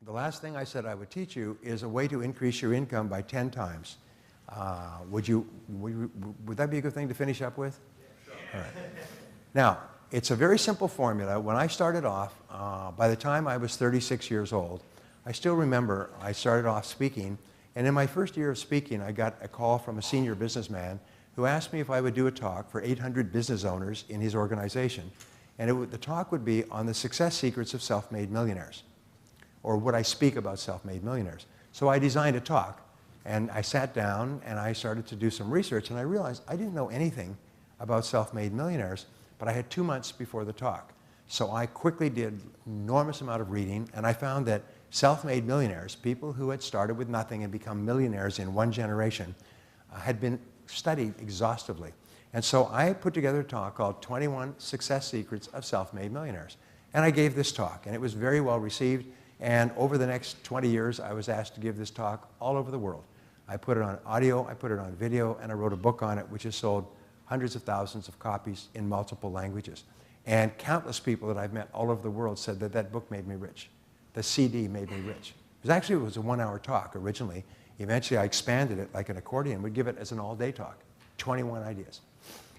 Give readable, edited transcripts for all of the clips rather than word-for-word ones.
the last thing I said I would teach you is a way to increase your income by 10 times. Would that be a good thing to finish up with? Yeah, sure. All right. Now, it's a very simple formula. When I started off, by the time I was 36 years old, I still remember I started off speaking, and in my first year of speaking, I got a call from a senior businessman who asked me if I would do a talk for 800 business owners in his organization. And the talk would be on the success secrets of self-made millionaires, or would I speak about self-made millionaires. So I designed a talk, and I sat down and I started to do some research, and I realized I didn't know anything about self-made millionaires, but I had 2 months before the talk. So I quickly did an enormous amount of reading, and I found that self-made millionaires, people who had started with nothing and become millionaires in one generation, had been studied exhaustively. And so I put together a talk called 21 Success Secrets of Self-Made Millionaires. And I gave this talk, and it was very well received. And over the next 20 years, I was asked to give this talk all over the world. I put it on audio, I put it on video, and I wrote a book on it, which has sold hundreds of thousands of copies in multiple languages. And countless people that I've met all over the world said that that book made me rich. The CD made me rich. It was a 1-hour talk originally. Eventually, I expanded it like an accordion, would give it as an all-day talk, 21 ideas.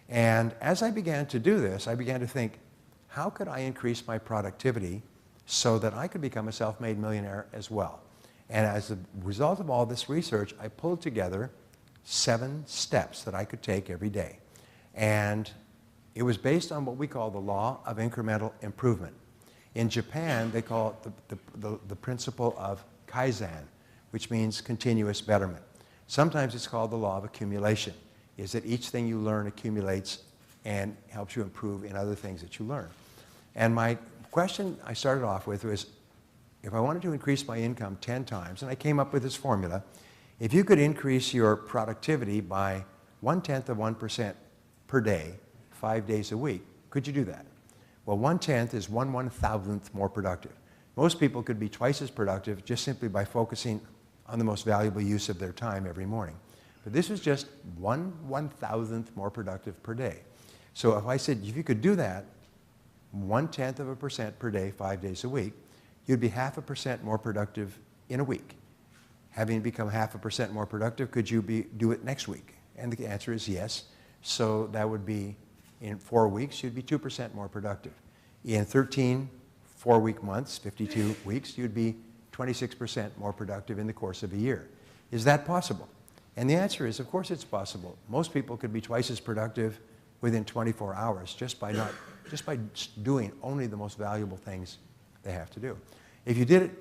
And as I began to do this, I began to think, how could I increase my productivity so that I could become a self-made millionaire as well? And as a result of all this research, I pulled together 7 steps that I could take every day. And it was based on what we call the law of incremental improvement. In Japan, they call it the principle of Kaizen, which means continuous betterment. Sometimes it's called the law of accumulation, is that each thing you learn accumulates and helps you improve in other things that you learn. And my question I started off with was, if I wanted to increase my income 10 times, and I came up with this formula, if you could increase your productivity by 0.1% per day, 5 days a week, could you do that? Well, 1/10 is 1/1000th more productive. Most people could be twice as productive just simply by focusing on the most valuable use of their time every morning. But this is just 1/1000th more productive per day. So if I said, if you could do that 0.1% per day, 5 days a week, you'd be 0.5% more productive in a week. Having become 0.5% more productive, could you do it next week? And the answer is yes. So that would be in 4 weeks, you'd be 2% more productive. In 13 4-week months, 52 weeks, you'd be 26% more productive in the course of a year. Is that possible? And the answer is, of course it's possible. Most people could be twice as productive within 24 hours just by doing only the most valuable things they have to do. If you did it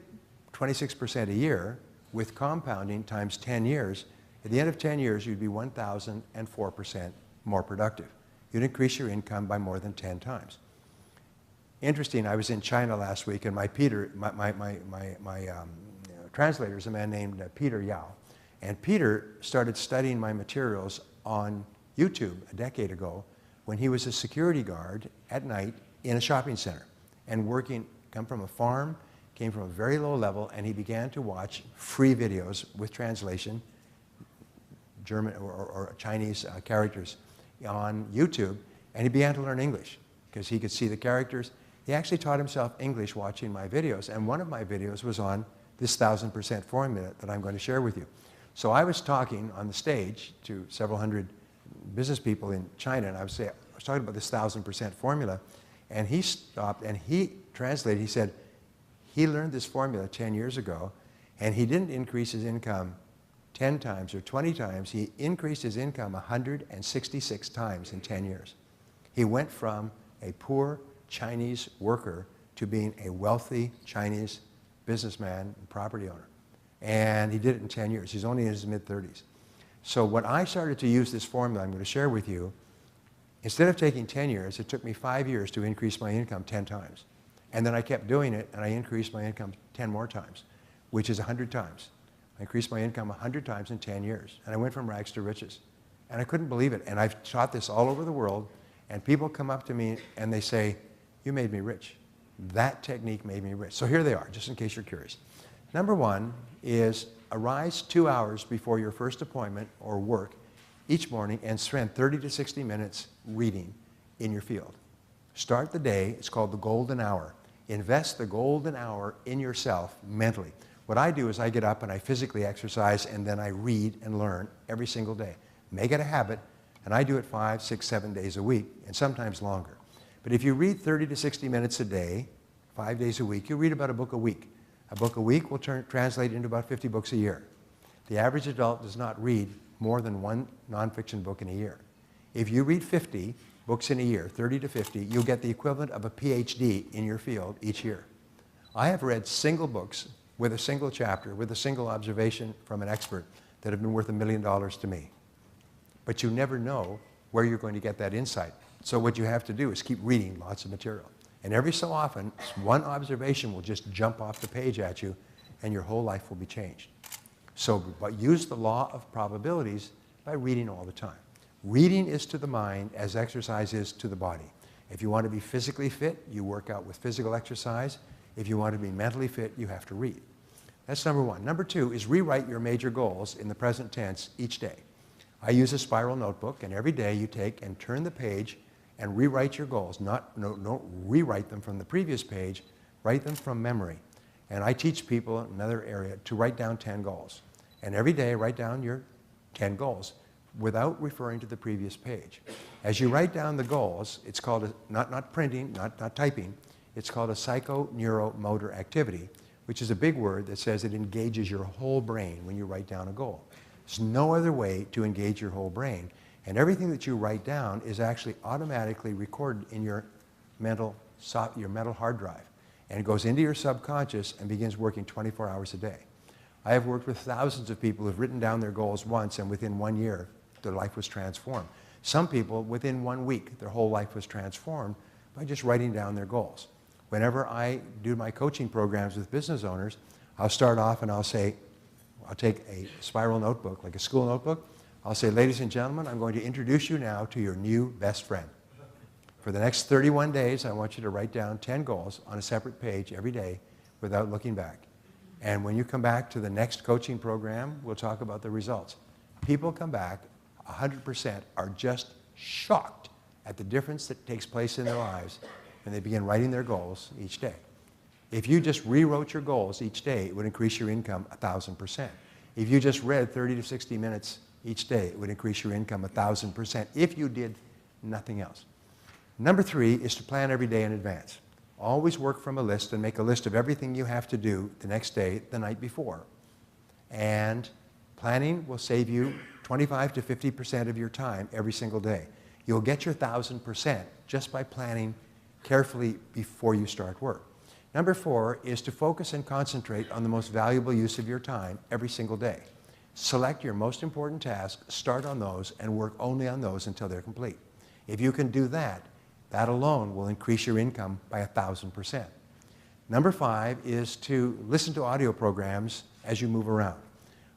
26% a year with compounding times 10 years, at the end of 10 years, you'd be 1,004% more productive. You'd increase your income by more than 10 times. Interesting, I was in China last week, and my translator is a man named Peter Yao. And Peter started studying my materials on YouTube a decade ago when he was a security guard at night in a shopping center and come from a farm, came from a very low level, and he began to watch free videos with translation, German or Chinese characters on YouTube, and he began to learn English because he could see the characters. He actually taught himself English watching my videos, and one of my videos was on this 1,000% formula that I'm going to share with you. So I was talking on the stage to several hundred business people in China, and I was talking about this 1,000% formula, and he stopped and he translated. He said he learned this formula 10 years ago, and he didn't increase his income 10 times or 20 times. He increased his income 166 times in 10 years. He went from a poor Chinese worker to being a wealthy Chinese businessman and property owner. And he did it in 10 years. He's only in his mid-30s. So when I started to use this formula I'm going to share with you, instead of taking 10 years, it took me 5 years to increase my income 10 times. And then I kept doing it, and I increased my income 10 more times, which is 100 times. I increased my income 100 times in 10 years. And I went from rags to riches. And I couldn't believe it. And I've taught this all over the world. And people come up to me and they say, you made me rich. That technique made me rich. So here they are, just in case you're curious. Number 1 is arise 2 hours before your first appointment or work each morning and spend 30 to 60 minutes reading in your field. Start the day. It's called the golden hour. Invest the golden hour in yourself mentally. What I do is I get up and I physically exercise and then I read and learn every single day. Make it a habit, and I do it 5, 6, 7 days a week, and sometimes longer. But if you read 30 to 60 minutes a day, 5 days a week, you read about a book a week. A book a week will translate into about 50 books a year. The average adult does not read more than one nonfiction book in a year. If you read 50 books in a year, 30 to 50, you'll get the equivalent of a PhD in your field each year. I have read single books with a single chapter, with a single observation from an expert that have been worth $1 million to me. But you never know where you're going to get that insight. So what you have to do is keep reading lots of material. And every so often, one observation will just jump off the page at you, and your whole life will be changed. So but use the law of probabilities by reading all the time. Reading is to the mind as exercise is to the body. If you want to be physically fit, you work out with physical exercise. If you want to be mentally fit, you have to read. That's number one. Number two is rewrite your major goals in the present tense each day. I use a spiral notebook, and every day you take and turn the page and rewrite your goals. Don't rewrite them from the previous page, write them from memory. And I teach people in another area to write down 10 goals. And every day write down your 10 goals without referring to the previous page. As you write down the goals, it's called, not printing, not typing, it's called a psychoneuromotor activity, which is a big word that says it engages your whole brain when you write down a goal. There's no other way to engage your whole brain. And everything that you write down is actually automatically recorded in your mental hard drive. And it goes into your subconscious and begins working 24 hours a day. I have worked with thousands of people who have written down their goals once, and within 1 year, their life was transformed. Some people, within 1 week, their whole life was transformed by just writing down their goals. Whenever I do my coaching programs with business owners, I'll start off and I'll say, I'll take a spiral notebook, like a school notebook. I'll say, ladies and gentlemen, I'm going to introduce you now to your new best friend. For the next 31 days, I want you to write down 10 goals on a separate page every day without looking back. And when you come back to the next coaching program, we'll talk about the results. People come back, 100% are just shocked at the difference that takes place in their lives when they begin writing their goals each day. If you just rewrote your goals each day, it would increase your income 1,000%. If you just read 30 to 60 minutes each day, it would increase your income 1,000% if you did nothing else. Number 3 is to plan every day in advance. Always work from a list and make a list of everything you have to do the next day, the night before. And planning will save you 25 to 50% of your time every single day. You'll get your 1,000% just by planning carefully before you start work. Number 4 is to focus and concentrate on the most valuable use of your time every single day. Select your most important tasks, start on those, and work only on those until they're complete. If you can do that, that alone will increase your income by 1,000%. Number 5 is to listen to audio programs as you move around.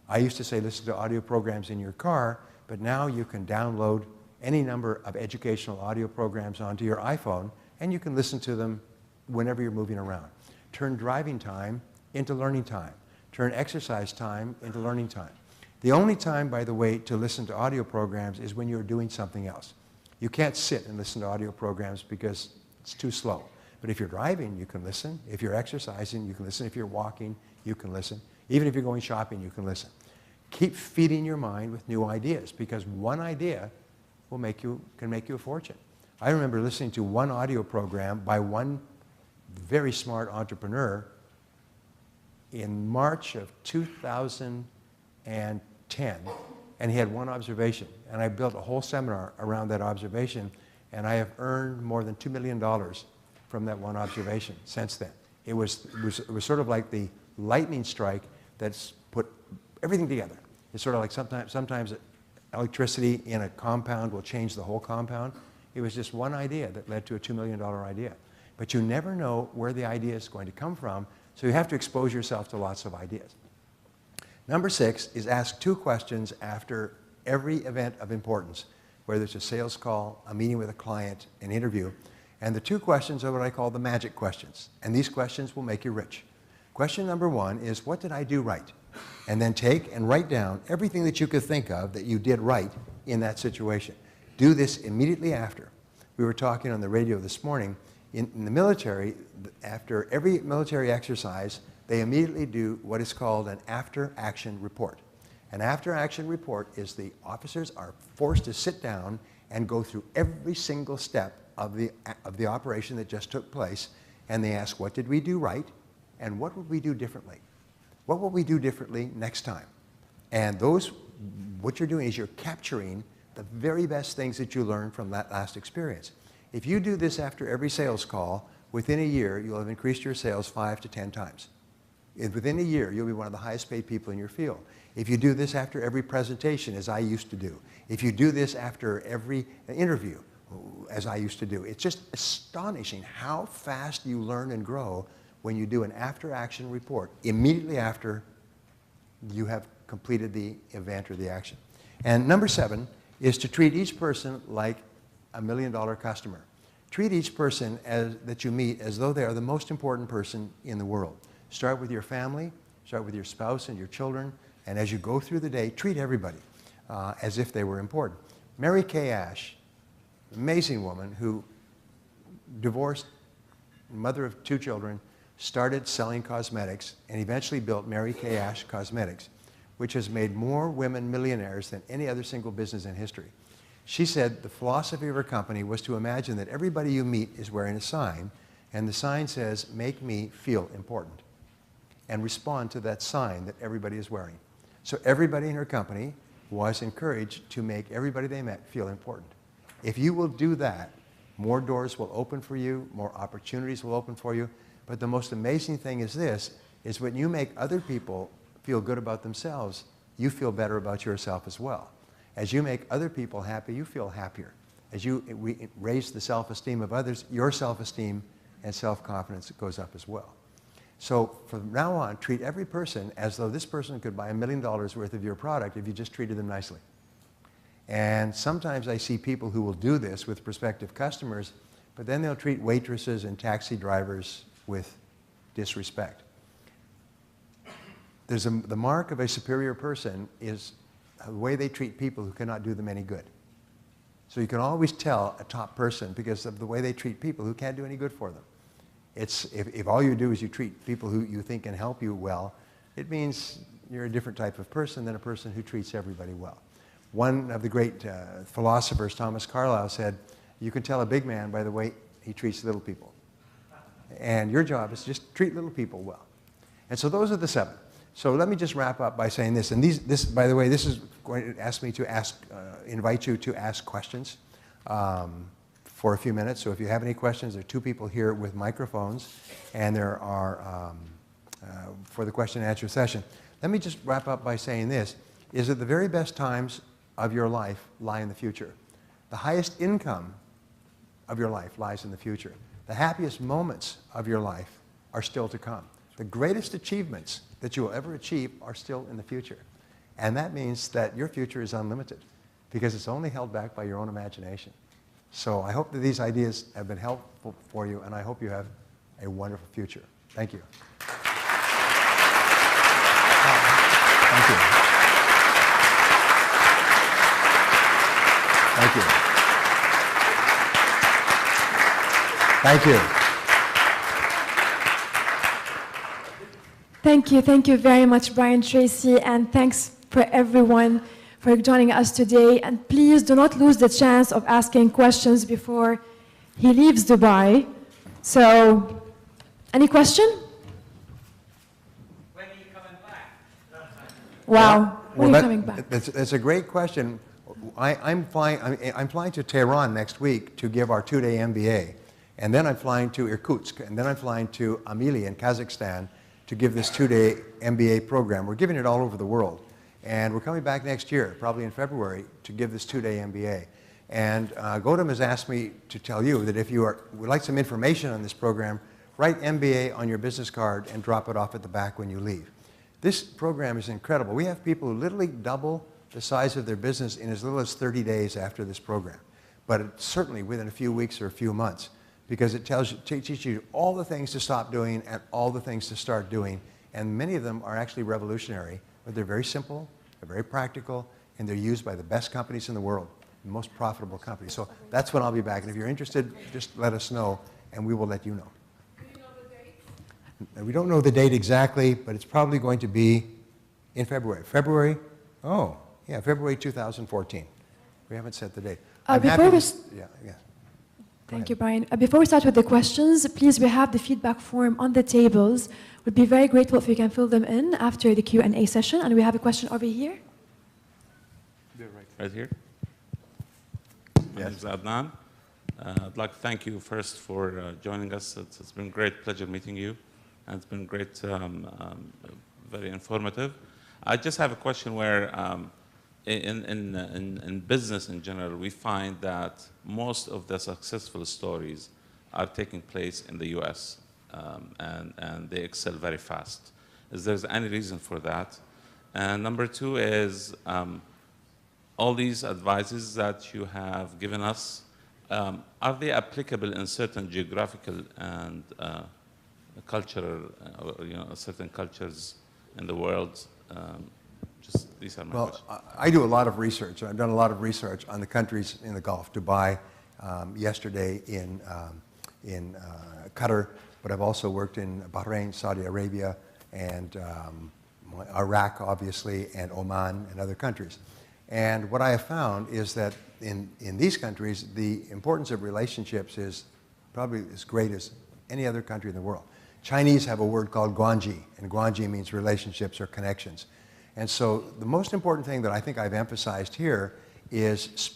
I used to say listen to audio programs in your car, but now you can download any number of educational audio programs onto your iPhone, and you can listen to them whenever you're moving around. Turn driving time into learning time. Turn exercise time into learning time. The only time, by the way, to listen to audio programs is when you're doing something else. You can't sit and listen to audio programs because it's too slow. But if you're driving, you can listen. If you're exercising, you can listen. If you're walking, you can listen. Even if you're going shopping, you can listen. Keep feeding your mind with new ideas, because one idea can make you a fortune. I remember listening to one audio program by one very smart entrepreneur in March of 2010, and he had one observation. And I built a whole seminar around that observation, and I have earned more than $2 million from that one observation since then. It was sort of like the lightning strike that's put everything together. It's sort of like sometimes electricity in a compound will change the whole compound. It was just one idea that led to a $2 million idea. But you never know where the idea is going to come from, so you have to expose yourself to lots of ideas. Number 6 is ask 2 questions after every event of importance, whether it's a sales call, a meeting with a client, an interview. And the 2 questions are what I call the magic questions. And these questions will make you rich. Question number 1 is, what did I do right? And then take and write down everything that you could think of that you did right in that situation. Do this immediately after. We were talking on the radio this morning. In the military, after every military exercise, they immediately do what is called an after-action report. An after-action report is the officers are forced to sit down and go through every single step of the operation that just took place, and they ask, what did we do right, and what would we do differently? What will we do differently next time? And what you're doing is you're capturing the very best things that you learned from that last experience. If you do this after every sales call, within a year, you'll have increased your sales 5 to 10 times. Within a year, you'll be one of the highest paid people in your field. If you do this after every presentation, as I used to do, if you do this after every interview, as I used to do, it's just astonishing how fast you learn and grow when you do an after-action report immediately after you have completed the event or the action. And number 7 is to treat each person like a $1 million customer. Treat each person that you meet as though they are the most important person in the world. Start with your family, start with your spouse and your children, and as you go through the day, treat everybody as if they were important. Mary Kay Ash, amazing woman who divorced, mother of 2 children, started selling cosmetics and eventually built Mary Kay Ash Cosmetics, which has made more women millionaires than any other single business in history. She said the philosophy of her company was to imagine that everybody you meet is wearing a sign, and the sign says, make me feel important, and respond to that sign that everybody is wearing. So everybody in her company was encouraged to make everybody they met feel important. If you will do that, more doors will open for you, more opportunities will open for you, but the most amazing thing is this, is when you make other people feel good about themselves, you feel better about yourself as well. As you make other people happy, you feel happier. As you raise the self-esteem of others, your self-esteem and self-confidence goes up as well. So from now on, treat every person as though this person could buy $1 million worth of your product if you just treated them nicely. And sometimes I see people who will do this with prospective customers, but then they'll treat waitresses and taxi drivers with disrespect. The mark of a superior person is the way they treat people who cannot do them any good. So you can always tell a top person because of the way they treat people who can't do any good for them. If all you do is you treat people who you think can help you well, it means you're a different type of person than a person who treats everybody well. One of the great philosophers, Thomas Carlyle, said, you can tell a big man by the way he treats little people. And your job is to just treat little people well. And so those are the 7. So let me just wrap up by saying this. And this, by the way, this is going to ask me to invite you to ask questions for a few minutes. So if you have any questions, there are 2 people here with microphones, and there are for the question and answer session. Let me just wrap up by saying this, is that the very best times of your life lie in the future. The highest income of your life lies in the future. The happiest moments of your life are still to come. The greatest achievements that you will ever achieve are still in the future. And that means that your future is unlimited because it's only held back by your own imagination. So I hope that these ideas have been helpful for you, and I hope you have a wonderful future. Thank you. Thank you. Thank you. Thank you. Thank you very much, Brian Tracy, and thanks for everyone for joining us today. And please do not lose the chance of asking questions before he leaves Dubai. So, any question? When are you coming back? Wow, when are you coming back? That's a great question. I'm flying to Tehran next week to give our 2-day MBA. And then I'm flying to Irkutsk, and then I'm flying to Amili in Kazakhstan to give this 2-day MBA program. We're giving it all over the world. And we're coming back next year, probably in February, to give this 2-day MBA. And Gautam has asked me to tell you that if you would like some information on this program, write MBA on your business card and drop it off at the back when you leave. This program is incredible. We have people who literally double the size of their business in as little as 30 days after this program. But it's certainly within a few weeks or a few months, because it teaches you all the things to stop doing and all the things to start doing. And many of them are actually revolutionary, but they're very simple, they're very practical, and they're used by the best companies in the world, the most profitable companies. So that's when I'll be back. And if you're interested, just let us know, and we will let you know. Do you know the date? We don't know the date exactly, but it's probably going to be in February. February? Oh, yeah, February 2014. We haven't set the date. Thank you, Brian. Before we start with the questions, please, we have the feedback form on the tables. We'd be very grateful if you can fill them in after the Q&A session. And we have a question over here. Right here. My name is Adnan. I'd like to thank you first for joining us. It's been a great pleasure meeting you, and it's been great, very informative. I just have a question where in business in general, we find that most of the successful stories are taking place in the US, and they excel very fast. Is there any reason for that? And number two is, all these advices that you have given us, are they applicable in certain geographical and cultural, or, certain cultures in the world? Just these are my questions. Well, I do a lot of research. I've done a lot of research on the countries in the Gulf. Dubai, yesterday in Qatar, but I've also worked in Bahrain, Saudi Arabia, and Iraq, obviously, and Oman, and other countries. And what I have found is that in these countries, the importance of relationships is probably as great as any other country in the world. Chinese have a word called guanji, and guanji means relationships or connections. And so the most important thing that I think I've emphasized here is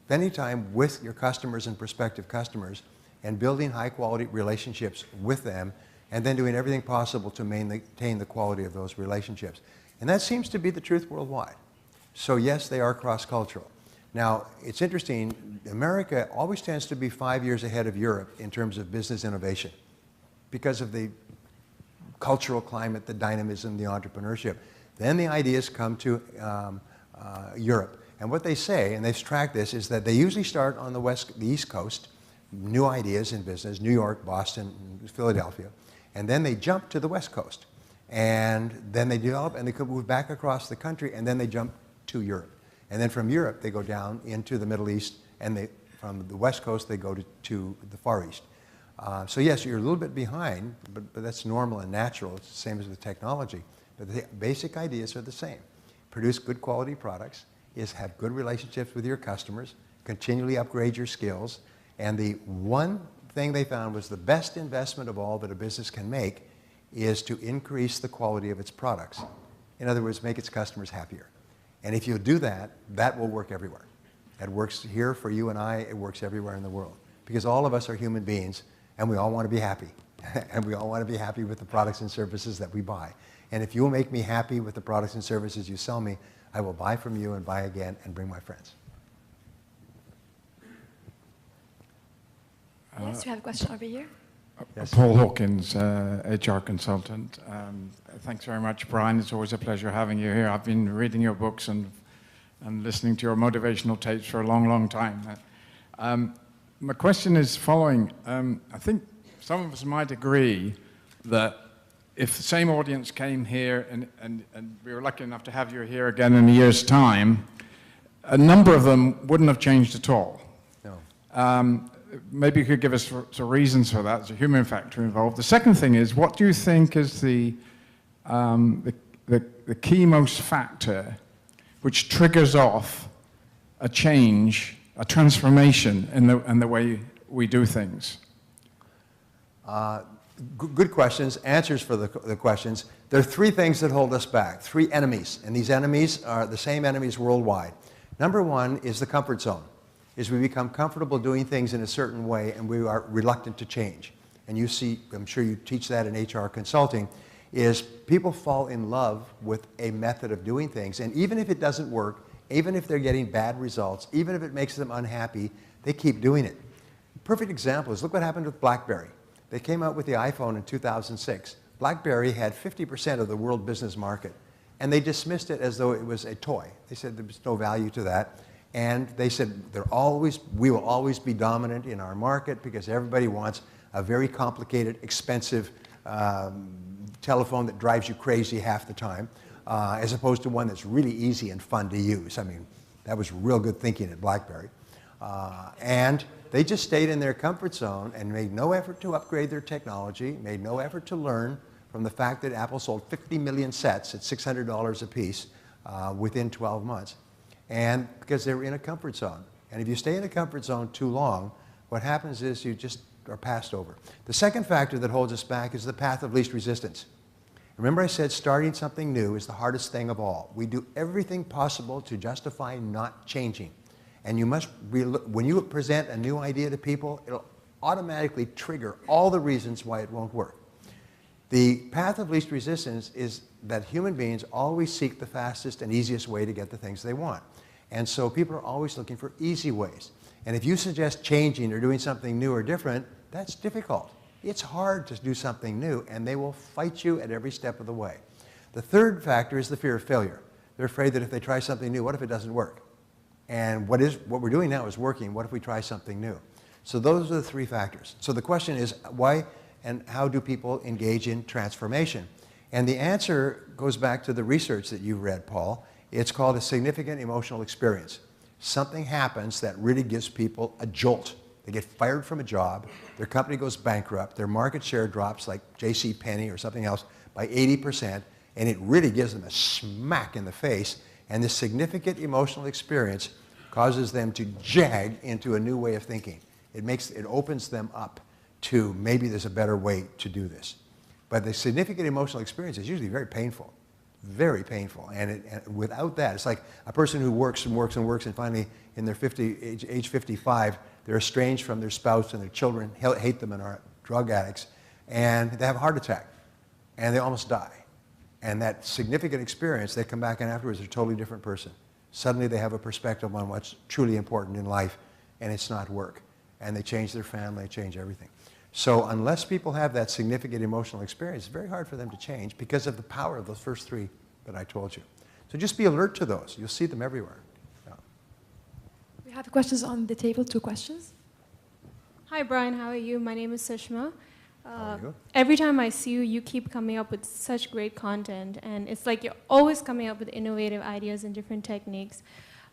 spending time with your customers and prospective customers and building high-quality relationships with them, and then doing everything possible to maintain the quality of those relationships. And that seems to be the truth worldwide. So yes, they are cross-cultural. Now, it's interesting, America always tends to be 5 years ahead of Europe in terms of business innovation because of the cultural climate, the dynamism, the entrepreneurship. Then the ideas come to Europe. And what they say, and they've tracked this, is that they usually start on the East Coast, new ideas in business, New York, Boston, Philadelphia, and then they jump to the West Coast. And then they develop, and they could move back across the country, and then they jump to Europe. And then from Europe, they go down into the Middle East, and from the West Coast, they go to the Far East. So yes, you're a little bit behind, but that's normal and natural. It's the same as with technology. But the basic ideas are the same. Produce good quality products, have good relationships with your customers, continually upgrade your skills, and the one thing they found was the best investment of all that a business can make is to increase the quality of its products. In other words, make its customers happier. And if you do that, that will work everywhere. It works here for you and I, it works everywhere in the world. Because all of us are human beings, and we all want to be happy. And we all want to be happy with the products and services that we buy. And if you'll make me happy with the products and services you sell me, I will buy from you and buy again and bring my friends. Yes, we have a question over here. Yes. Paul Hawkins, HR consultant. Thanks very much, Brian. It's always a pleasure having you here. I've been reading your books and listening to your motivational tapes for a long, long time. My question is following. I think some of us might agree that if the same audience came here and we were lucky enough to have you here again in a year's time, a number of them wouldn't have changed at all. No. Maybe you could give us some reasons for that. There's a human factor involved. The second thing is, what do you think is the key most factor which triggers off a change, a transformation in the way we do things? Good questions, answers for the questions. There are three things that hold us back, three enemies, and these enemies are the same enemies worldwide. Number one is the comfort zone. Is we become comfortable doing things in a certain way and we are reluctant to change. And you see, I'm sure you teach that in HR consulting, is people fall in love with a method of doing things, and even if it doesn't work, even if they're getting bad results, even if it makes them unhappy, they keep doing it. Perfect example is, look what happened with BlackBerry. They came out with the iPhone in 2006. BlackBerry had 50% of the world business market, and they dismissed it as though it was a toy. They said there was no value to that. And they said, we will always be dominant in our market because everybody wants a very complicated, expensive telephone that drives you crazy half the time, as opposed to one that's really easy and fun to use. I mean, that was real good thinking at BlackBerry. And They just stayed in their comfort zone and made no effort to upgrade their technology, made no effort to learn from the fact that Apple sold 50 million sets at $600 a piece within 12 months. And because they were in a comfort zone. And if you stay in a comfort zone too long, what happens is you just are passed over. The second factor that holds us back is the path of least resistance. Remember I said starting something new is the hardest thing of all. We do everything possible to justify not changing. And you must, when you present a new idea to people, it'll automatically trigger all the reasons why it won't work. The path of least resistance is that human beings always seek the fastest and easiest way to get the things they want. And so people are always looking for easy ways. And if you suggest changing or doing something new or different, that's difficult. It's hard to do something new, and they will fight you at every step of the way. The third factor is the fear of failure. They're afraid that if they try something new, what if it doesn't work? And what we're doing now is working. What if we try something new? So those are the three factors. So the question is, why and how do people engage in transformation? And the answer goes back to the research that you read, Paul. It's called a significant emotional experience. Something happens that really gives people a jolt. They get fired from a job, their company goes bankrupt, their market share drops like JCPenney or something else by 80%, and it really gives them a smack in the face, and this significant emotional experience causes them to jag into a new way of thinking. It opens them up to maybe there's a better way to do this. But the significant emotional experience is usually very painful. Very painful, and without that, it's like a person who works and works and works, and finally, in their age 55, they're estranged from their spouse, and their children hate them and are drug addicts, and they have a heart attack, and they almost die. And that significant experience, they come back and afterwards they're a totally different person. Suddenly they have a perspective on what's truly important in life, and it's not work. And they change their family, change everything. So unless people have that significant emotional experience, it's very hard for them to change because of the power of those first three that I told you. So just be alert to those. You'll see them everywhere. Yeah. We have questions on the table, 2 questions. Hi, Brian. How are you? My name is Sushma. How are you? Every time I see you, you keep coming up with such great content, and it's like you're always coming up with innovative ideas and different techniques.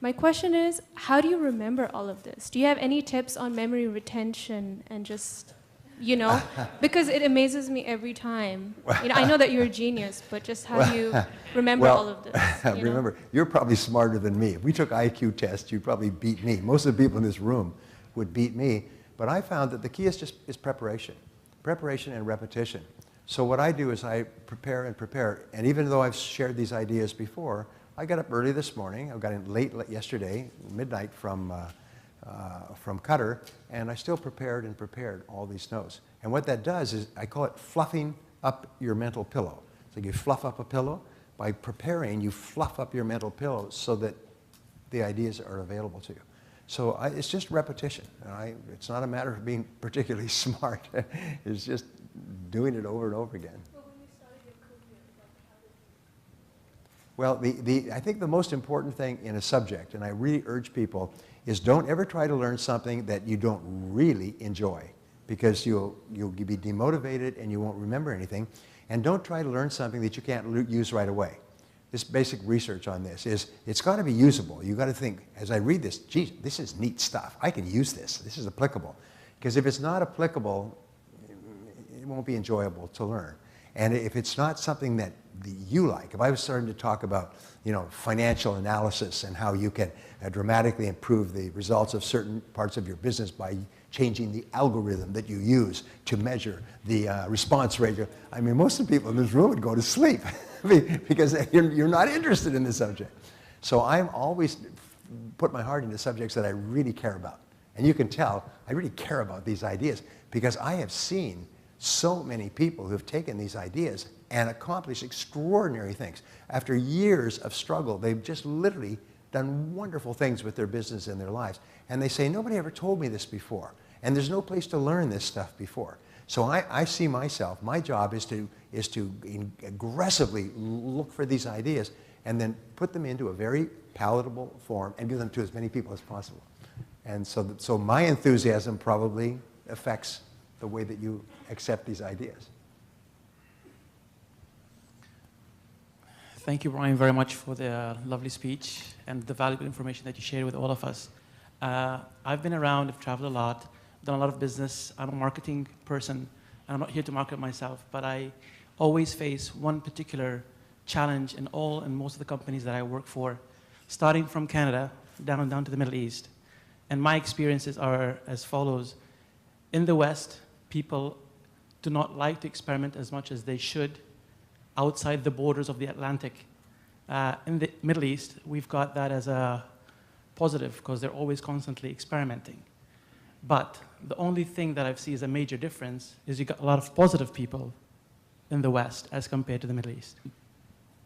My question is, how do you remember all of this? Do you have any tips on memory retention and just, you know, because it amazes me every time. You know, I know that you're a genius, but just how do you remember all of this? Remember, you're probably smarter than me. If we took IQ tests, you'd probably beat me. Most of the people in this room would beat me. But I found that the key is preparation. Preparation and repetition. So what I do is I prepare and prepare. And even though I've shared these ideas before, I got up early this morning. I got in late yesterday, midnight from Qatar, and I still prepared and prepared all these notes. And what that does is, I call it fluffing up your mental pillow. So you fluff up a pillow. By preparing, you fluff up your mental pillow so that the ideas are available to you. So it's just repetition. It's not a matter of being particularly smart. It's just doing it over and over again. Well, I think the most important thing in a subject, and I really urge people, is don't ever try to learn something that you don't really enjoy, because you'll be demotivated and you won't remember anything. And don't try to learn something that you can't use right away. This basic research on this is, it's got to be usable. You've got to think, as I read this, geez, this is neat stuff. I can use this. This is applicable. Because if it's not applicable, it won't be enjoyable to learn. And if it's not something that you like, if I was starting to talk about, financial analysis and how you can dramatically improve the results of certain parts of your business by changing the algorithm that you use to measure the response rate, I mean, most of the people in this room would go to sleep because you're not interested in the subject. So I'm always put my heart into subjects that I really care about. And you can tell I really care about these ideas because I have seen so many people who have taken these ideas and accomplished extraordinary things. After years of struggle, they've just literally done wonderful things with their business and their lives. And they say, nobody ever told me this before. And there's no place to learn this stuff before. So I see myself, my job is to aggressively look for these ideas and then put them into a very palatable form and give them to as many people as possible. And so my enthusiasm probably affects the way that you accept these ideas. Thank you, Brian, very much for the lovely speech and the valuable information that you shared with all of us. I've been around, I've traveled a lot, done a lot of business. I'm a marketing person, and I'm not here to market myself, but I always face one particular challenge in all and most of the companies that I work for, starting from Canada down to the Middle East. And my experiences are as follows. In the West, people do not like to experiment as much as they should outside the borders of the Atlantic. In the Middle East, we've got that as a positive because they're always constantly experimenting. But the only thing that I've seen as a major difference is you got a lot of positive people in the West as compared to the Middle East,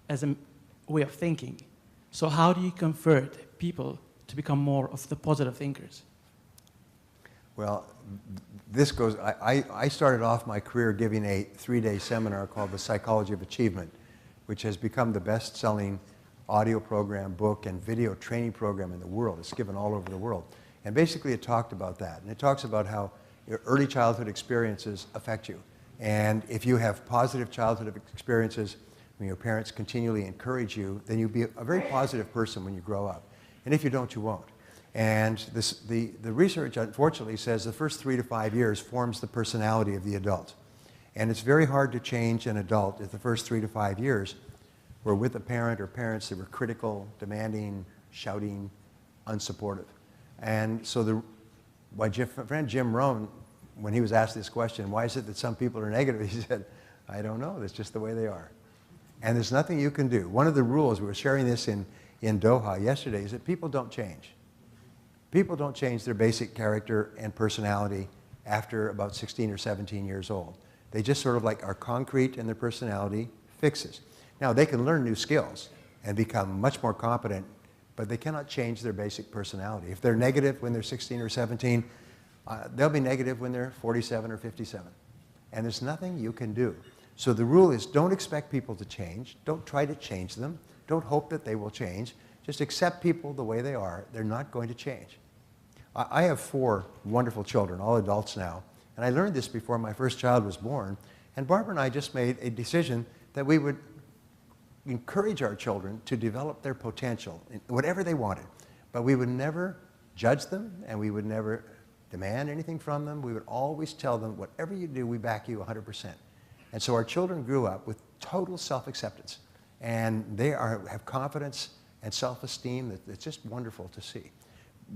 as a way of thinking. So how do you convert people to become more of the positive thinkers? Well, this goes, I started off my career giving a 3-day seminar called The Psychology of Achievement, which has become the best-selling audio program, book, and video training program in the world. It's given all over the world. And basically it talked about that. And it talks about how your early childhood experiences affect you. And if you have positive childhood experiences, when your parents continually encourage you, then you'll be a very positive person when you grow up. And if you don't, you won't. And the research, unfortunately, says the first 3 to 5 years forms the personality of the adult. And it's very hard to change an adult if the first 3 to 5 years were with a parent or parents that were critical, demanding, shouting, unsupportive. And so my friend Jim Rohn, when he was asked this question, why is it that some people are negative, he said, I don't know, that's just the way they are. And there's nothing you can do. One of the rules, we were sharing this in Doha yesterday, is that people don't change. People don't change their basic character and personality after about 16 or 17 years old. They just sort of like are concrete in their personality fixes. Now, they can learn new skills and become much more competent, but they cannot change their basic personality. If they're negative when they're 16 or 17, they'll be negative when they're 47 or 57. And there's nothing you can do. So the rule is don't expect people to change. Don't try to change them. Don't hope that they will change. Just accept people the way they are. They're not going to change. I have 4 wonderful children, all adults now. And I learned this before my first child was born. And Barbara and I just made a decision that we would encourage our children to develop their potential in whatever they wanted. But we would never judge them, and we would never demand anything from them. We would always tell them, whatever you do, we back you 100%. And so our children grew up with total self-acceptance. And they have confidence and self-esteem that's just wonderful to see.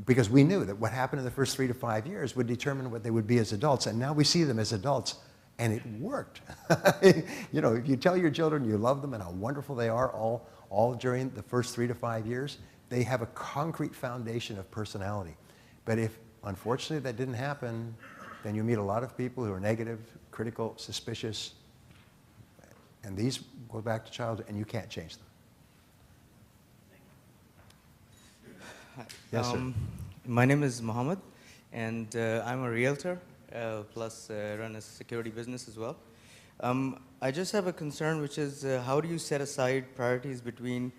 Because we knew that what happened in the first 3 to 5 years would determine what they would be as adults. And now we see them as adults, and it worked. You know, if you tell your children you love them and how wonderful they are all during the first 3 to 5 years, they have a concrete foundation of personality. But if, unfortunately, that didn't happen, then you meet a lot of people who are negative, critical, suspicious, and these go back to childhood, and you can't change them. Yes, sir. My name is Mohammed, and I'm a realtor, plus run a security business as well. I just have a concern, which is how do you set aside priorities between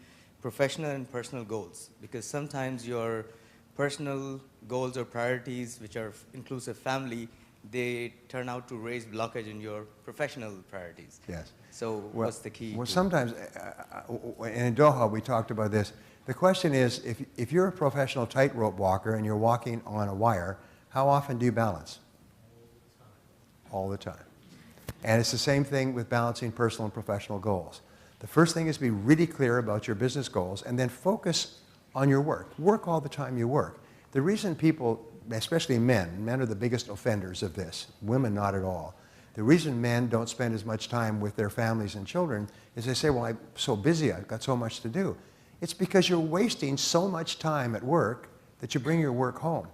professional and personal goals? Because sometimes your personal goals or priorities, which are inclusive family, they turn out to raise blockage in your professional priorities. Yes. So what's the key? Well, sometimes, in Doha, we talked about this. The question is, if you're a professional tightrope walker and you're walking on a wire, how often do you balance? All the time. And it's the same thing with balancing personal and professional goals. The first thing is to be really clear about your business goals and then focus on your work. Work all the time you work. The reason people, especially men are the biggest offenders of this, women not at all. The reason men don't spend as much time with their families and children is they say, well, I'm so busy, I've got so much to do. It's because you're wasting so much time at work that you bring your work home.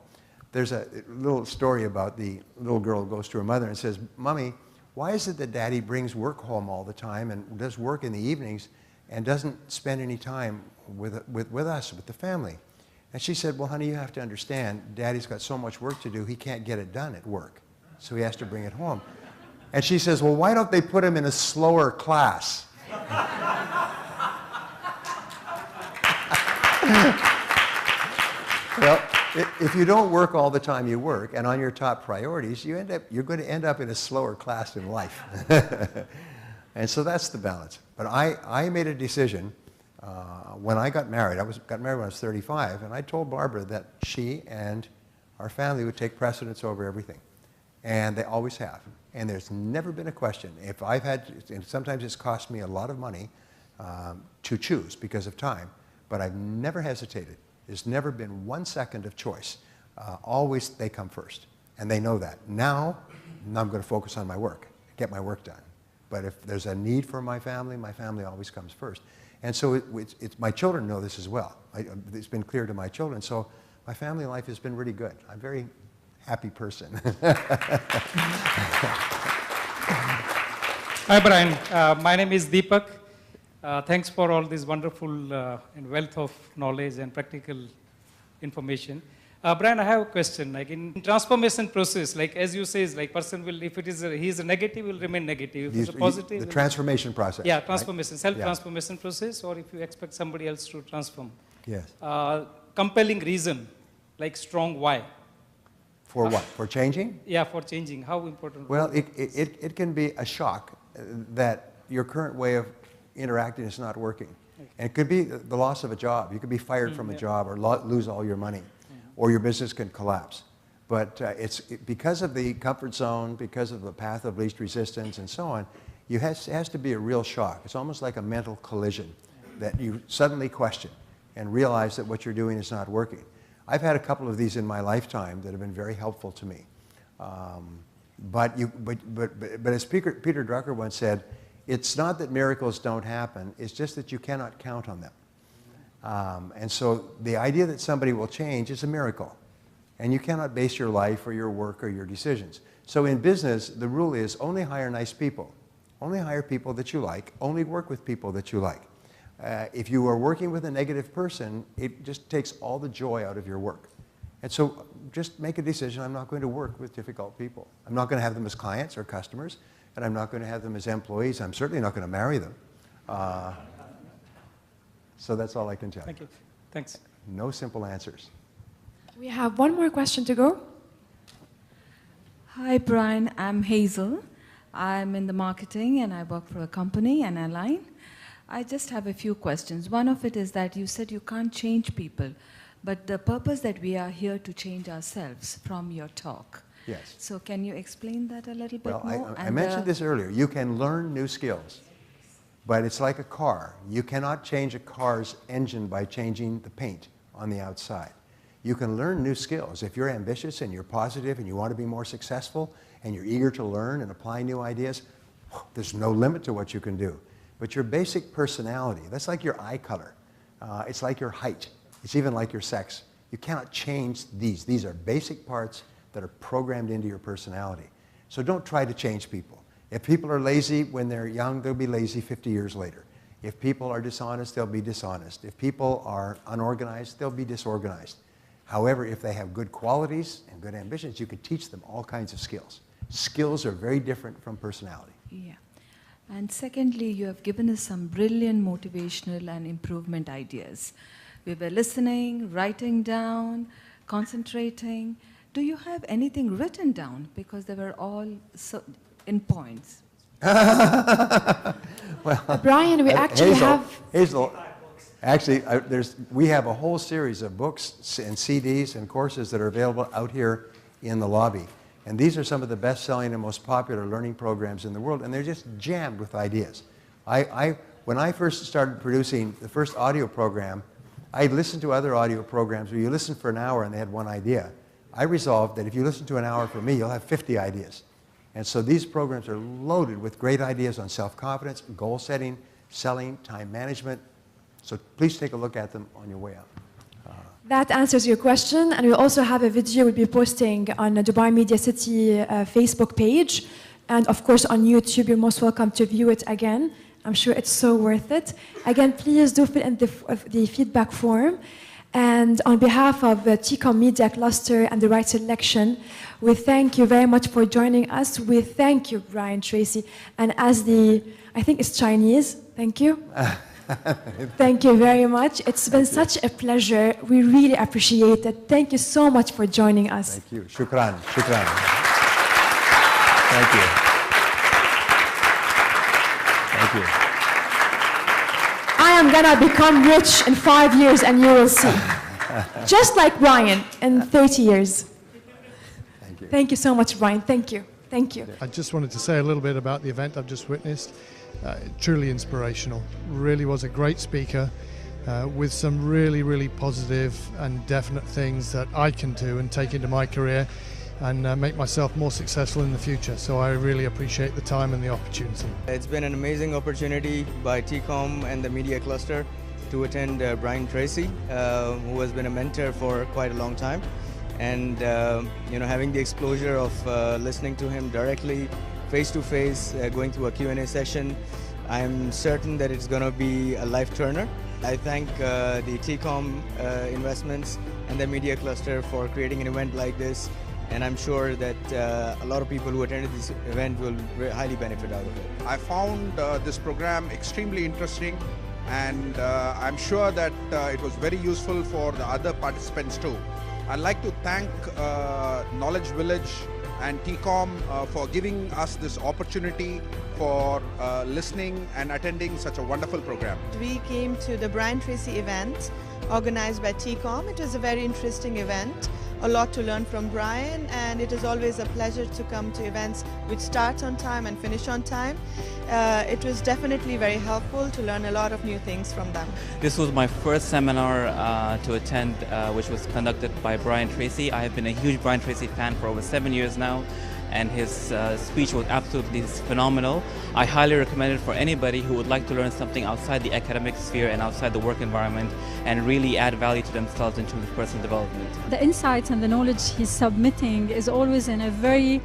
There's a little story about the little girl who goes to her mother and says, Mommy, why is it that Daddy brings work home all the time and does work in the evenings and doesn't spend any time with us, with the family? And she said, well, honey, you have to understand, Daddy's got so much work to do, he can't get it done at work. So he has to bring it home. And she says, well, why don't they put him in a slower class? Well, if you don't work all the time you work and on your top priorities, you're going to end up in a slower class in life. And so that's the balance. But I made a decision When I got married, got married when I was 35, and I told Barbara that she and our family would take precedence over everything. And they always have. And there's never been a question. If I've had, and sometimes it's cost me a lot of money to choose because of time, but I've never hesitated. There's never been 1 second of choice. Always they come first. And they know that. Now I'm going to focus on my work, get my work done. But if there's a need for my family always comes first. And so my children know this as well. It's been clear to my children. So my family life has been really good. I'm a very happy person. Hi, Brian. My name is Deepak. Thanks for all this wonderful and wealth of knowledge and practical information. Brian, I have a question. Like in transformation process, like as you say, like person will, if it is he is a negative, will remain negative. If it's a positive, the transformation process. Yeah, transformation, right? self-transformation process, or if you expect somebody else to transform. Yes. Compelling reason, like strong why. For what? For changing? Yeah, for changing. How important? Well, it can be a shock that your current way of interacting is not working. Okay. And it could be the loss of a job. You could be fired from a job or lose all your money. Or your business can collapse. But because of the comfort zone, because of the path of least resistance and so on, it has to be a real shock. It's almost like a mental collision that you suddenly question and realize that what you're doing is not working. I've had a couple of these in my lifetime that have been very helpful to me. But as Peter Drucker once said, it's not that miracles don't happen, it's just that you cannot count on them. And so the idea that somebody will change is a miracle. And you cannot base your life or your work or your decisions. So in business, the rule is only hire nice people. Only hire people that you like. Only work with people that you like. If you are working with a negative person, it just takes all the joy out of your work. And so just make a decision, I'm not going to work with difficult people. I'm not going to have them as clients or customers, and I'm not going to have them as employees. I'm certainly not going to marry them. So that's all I can tell you. Thank you. Thanks. No simple answers. We have one more question to go. Hi, Brian. I'm Hazel. I'm in the marketing and I work for a company, an airline. I just have a few questions. One of it is that you said you can't change people, but the purpose that we are here to change ourselves from your talk. Yes. So can you explain that a little bit more? Well, I mentioned this earlier. You can learn new skills. But it's like a car. You cannot change a car's engine by changing the paint on the outside. You can learn new skills. If you're ambitious and you're positive and you want to be more successful and you're eager to learn and apply new ideas, there's no limit to what you can do. But your basic personality, that's like your eye color. It's like your height. It's even like your sex. You cannot change these. These are basic parts that are programmed into your personality. So don't try to change people. If people are lazy when they're young, they'll be lazy 50 years later. If people are dishonest, they'll be dishonest. If people are unorganized, they'll be disorganized. However, if they have good qualities and good ambitions, you can teach them all kinds of skills. Skills are very different from personality. Yeah. And secondly, you have given us some brilliant motivational and improvement ideas. We were listening, writing down, concentrating. Do you have anything written down? Because they were all in points. Well, Brian, we actually Hazel, actually, we have a whole series of books and CDs and courses that are available out here in the lobby. And these are some of the best-selling and most popular learning programs in the world, and they're just jammed with ideas. When I first started producing the first audio program, I listened to other audio programs where you listen for an hour and they had one idea. I resolved that if you listen to an hour from me, you'll have 50 ideas. And so these programs are loaded with great ideas on self-confidence, goal setting, selling, time management. So please take a look at them on your way out. That answers your question, and we also have a video we'll be posting on the Dubai Media City Facebook page, and of course on YouTube. You're most welcome to view it again. I'm sure it's so worth it. Again, please do fill in the feedback form. And on behalf of the TCOM Media Cluster and the Right Selection, we thank you very much for joining us. We thank you, Brian Tracy. And as I think it's Chinese, thank you. Thank you very much. It's been such a pleasure. We really appreciate it. Thank you so much for joining us. Thank you. Shukran. Shukran. Thank you. Thank you. I am I'm gonna become rich in 5 years, and you will see. Just like Brian in 30 years. Thank you. Thank you so much, Brian. Thank you. Thank you. I just wanted to say a little bit about the event I've just witnessed. Truly inspirational. Really was a great speaker with some really, really positive and definite things that I can do and take into my career and make myself more successful in the future. So I really appreciate the time and the opportunity. It's been an amazing opportunity by TCOM and the media cluster to attend Brian Tracy, who has been a mentor for quite a long time. And having the exposure of listening to him directly, face-to-face, going through a Q&A session, I'm certain that it's going to be a life turner. I thank the TCOM investments and the media cluster for creating an event like this, and I'm sure that a lot of people who attended this event will highly benefit out of it. I found this program extremely interesting, and I'm sure that it was very useful for the other participants too. I'd like to thank Knowledge Village and TCOM for giving us this opportunity for listening and attending such a wonderful program. We came to the Brian Tracy event organized by TCOM. It was a very interesting event, a lot to learn from Brian, and it is always a pleasure to come to events which start on time and finish on time. It was definitely very helpful to learn a lot of new things from them. This was my first seminar to attend, which was conducted by Brian Tracy. I have been a huge Brian Tracy fan for over 7 years now, and his speech was absolutely phenomenal. I highly recommend it for anybody who would like to learn something outside the academic sphere and outside the work environment and really add value to themselves in terms of personal development. The insights and the knowledge he's submitting is always in a very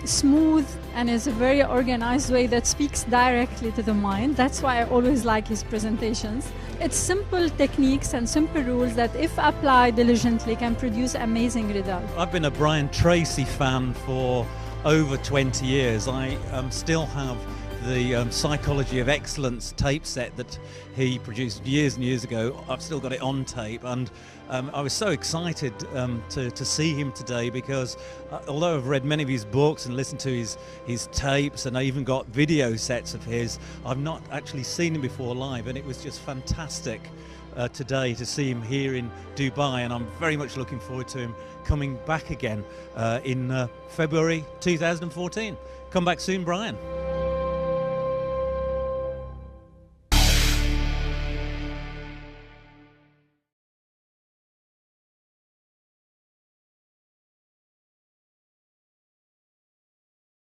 smooth and is a very organized way that speaks directly to the mind. That's why I always like his presentations. It's simple techniques and simple rules that, if applied diligently, can produce amazing results. I've been a Brian Tracy fan for over 20 years. I still have the Psychology of Excellence tape set that he produced years and years ago. I've still got it on tape, and I was so excited to see him today because although I've read many of his books and listened to his tapes, and I even got video sets of his, I've not actually seen him before live, and it was just fantastic today to see him here in Dubai, and I'm very much looking forward to him coming back again in February 2014. Come back soon, Brian.